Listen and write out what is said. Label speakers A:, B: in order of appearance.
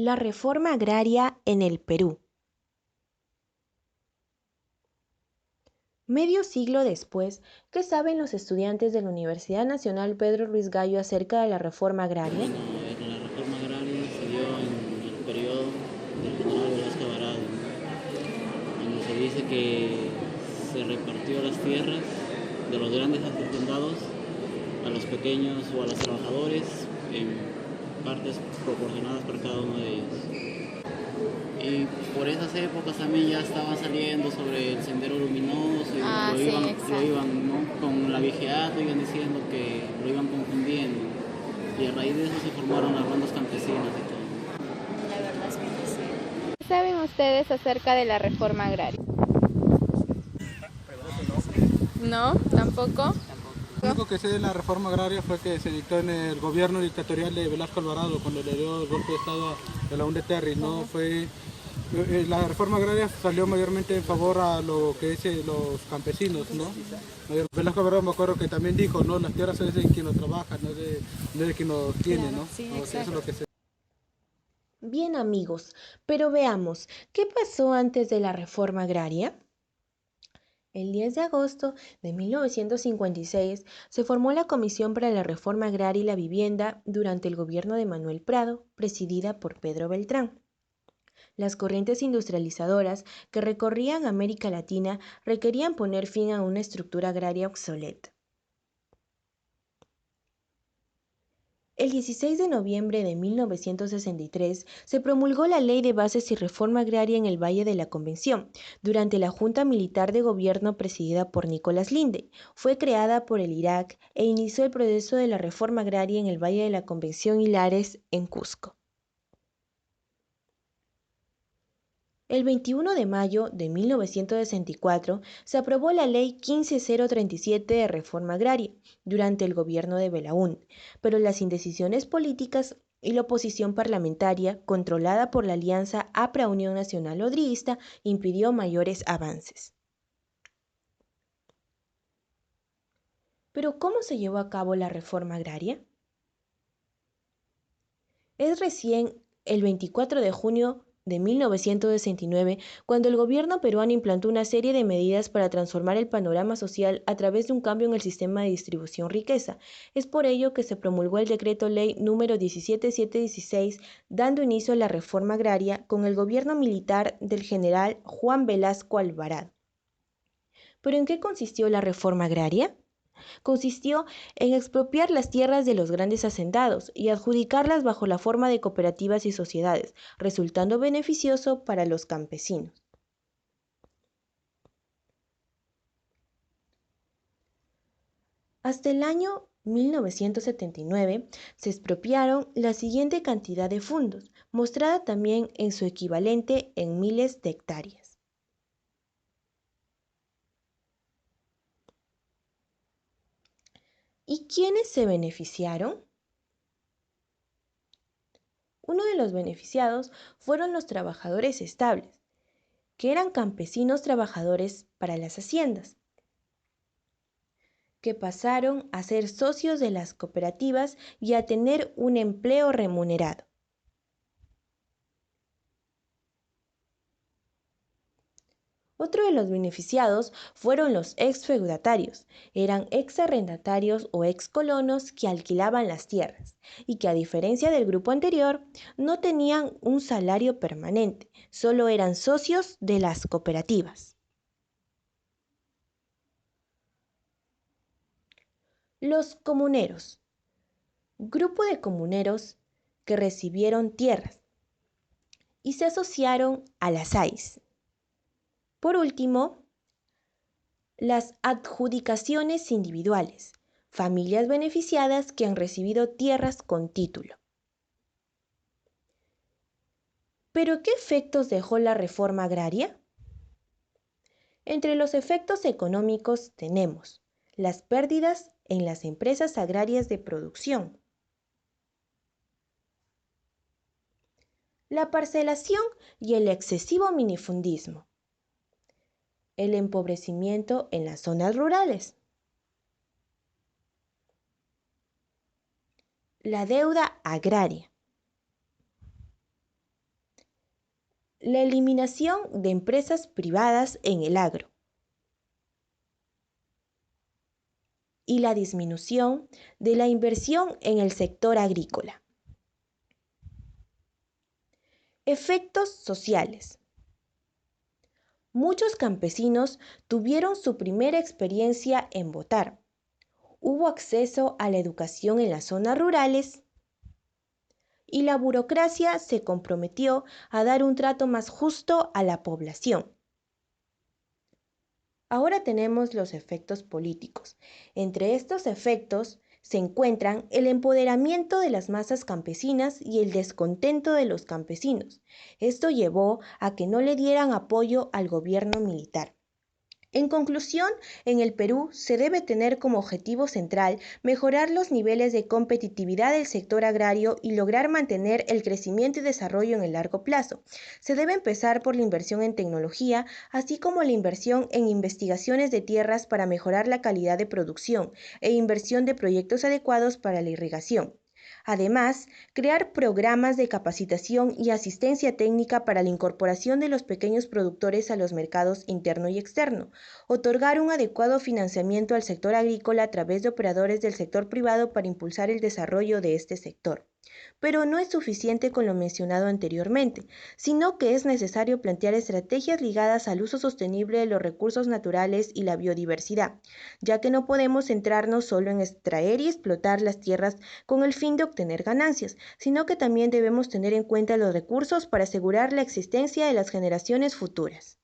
A: La reforma agraria en el Perú. Medio siglo después, ¿qué saben los estudiantes de la Universidad Nacional Pedro Ruiz Gallo acerca de la reforma agraria?
B: Bueno, la reforma agraria se dio en el periodo del general Velasco Alvarado, donde se dice que se repartió las tierras de los grandes hacendados a los pequeños o a los trabajadores en partes proporcionadas por cada uno de ellos. Y por esas épocas también ya estaban saliendo sobre el sendero luminoso y
C: Sí,
B: lo
C: exacto.
B: iban, ¿no? Con la vigiada lo iban diciendo que lo iban confundiendo. Y a raíz de eso se formaron las bandas campesinas y todo.
C: La verdad es que no sé. ¿Qué saben ustedes acerca de la reforma agraria? No, tampoco.
D: Lo único que sé de la reforma agraria fue que se dictó en el gobierno dictatorial de Velasco Alvarado cuando le dio el golpe de estado a la UNDTR, ¿no? La reforma agraria salió mayormente en favor a lo que es los campesinos, ¿no? Velasco Alvarado me acuerdo que también dijo, ¿no? Las tierras es de quien lo trabaja, no de quien lo tiene, ¿no?
C: Sí,
D: Eso es lo que sé.
A: Bien amigos, pero veamos, ¿qué pasó antes de la reforma agraria? El 10 de agosto de 1956 se formó la Comisión para la Reforma Agraria y la Vivienda durante el gobierno de Manuel Prado, presidida por Pedro Beltrán. Las corrientes industrializadoras que recorrían América Latina requerían poner fin a una estructura agraria obsoleta. El 16 de noviembre de 1963 se promulgó la Ley de Bases y Reforma Agraria en el Valle de la Convención, durante la Junta Militar de Gobierno presidida por Nicolás Linde. Fue creada por el Irak e inició el proceso de la reforma agraria en el Valle de la Convención y Lares, en Cusco. El 21 de mayo de 1964 se aprobó la Ley 15037 de Reforma Agraria durante el gobierno de Belaún, pero las indecisiones políticas y la oposición parlamentaria, controlada por la alianza APRA Unión Nacional Odriguista, impidió mayores avances. Pero ¿cómo se llevó a cabo la reforma agraria? Es recién el 24 de junio de 1969 cuando el gobierno peruano implantó una serie de medidas para transformar el panorama social a través de un cambio en el sistema de distribución riqueza. Es por ello que se promulgó el decreto ley número 17716, dando inicio a la reforma agraria con el gobierno militar del general Juan Velasco Alvarado. ¿Pero en qué consistió la reforma agraria? Consistió en expropiar las tierras de los grandes hacendados y adjudicarlas bajo la forma de cooperativas y sociedades, resultando beneficioso para los campesinos. Hasta el año 1979 se expropiaron la siguiente cantidad de fundos, mostrada también en su equivalente en miles de hectáreas. ¿Y quiénes se beneficiaron? Uno de los beneficiados fueron los trabajadores estables, que eran campesinos trabajadores para las haciendas, que pasaron a ser socios de las cooperativas y a tener un empleo remunerado. Otro de los beneficiados fueron los exfeudatarios. Eran exarrendatarios o excolonos que alquilaban las tierras y que, a diferencia del grupo anterior, no tenían un salario permanente, solo eran socios de las cooperativas. Los comuneros. Grupo de comuneros que recibieron tierras y se asociaron a las AIS. Por último, las adjudicaciones individuales, familias beneficiadas que han recibido tierras con título. ¿Pero qué efectos dejó la reforma agraria? Entre los efectos económicos tenemos las pérdidas en las empresas agrarias de producción, la parcelación y el excesivo minifundismo, el empobrecimiento en las zonas rurales, la deuda agraria, la eliminación de empresas privadas en el agro y la disminución de la inversión en el sector agrícola. Efectos sociales. Muchos campesinos tuvieron su primera experiencia en votar. Hubo acceso a la educación en las zonas rurales y la burocracia se comprometió a dar un trato más justo a la población. Ahora tenemos los efectos políticos. Entre estos efectos se encuentran el empoderamiento de las masas campesinas y el descontento de los campesinos. Esto llevó a que no le dieran apoyo al gobierno militar. En conclusión, en el Perú se debe tener como objetivo central mejorar los niveles de competitividad del sector agrario y lograr mantener el crecimiento y desarrollo en el largo plazo. Se debe empezar por la inversión en tecnología, así como la inversión en investigaciones de tierras para mejorar la calidad de producción e inversión de proyectos adecuados para la irrigación. Además, crear programas de capacitación y asistencia técnica para la incorporación de los pequeños productores a los mercados interno y externo. Otorgar un adecuado financiamiento al sector agrícola a través de operadores del sector privado para impulsar el desarrollo de este sector. Pero no es suficiente con lo mencionado anteriormente, sino que es necesario plantear estrategias ligadas al uso sostenible de los recursos naturales y la biodiversidad, ya que no podemos centrarnos solo en extraer y explotar las tierras con el fin de obtener ganancias, sino que también debemos tener en cuenta los recursos para asegurar la existencia de las generaciones futuras.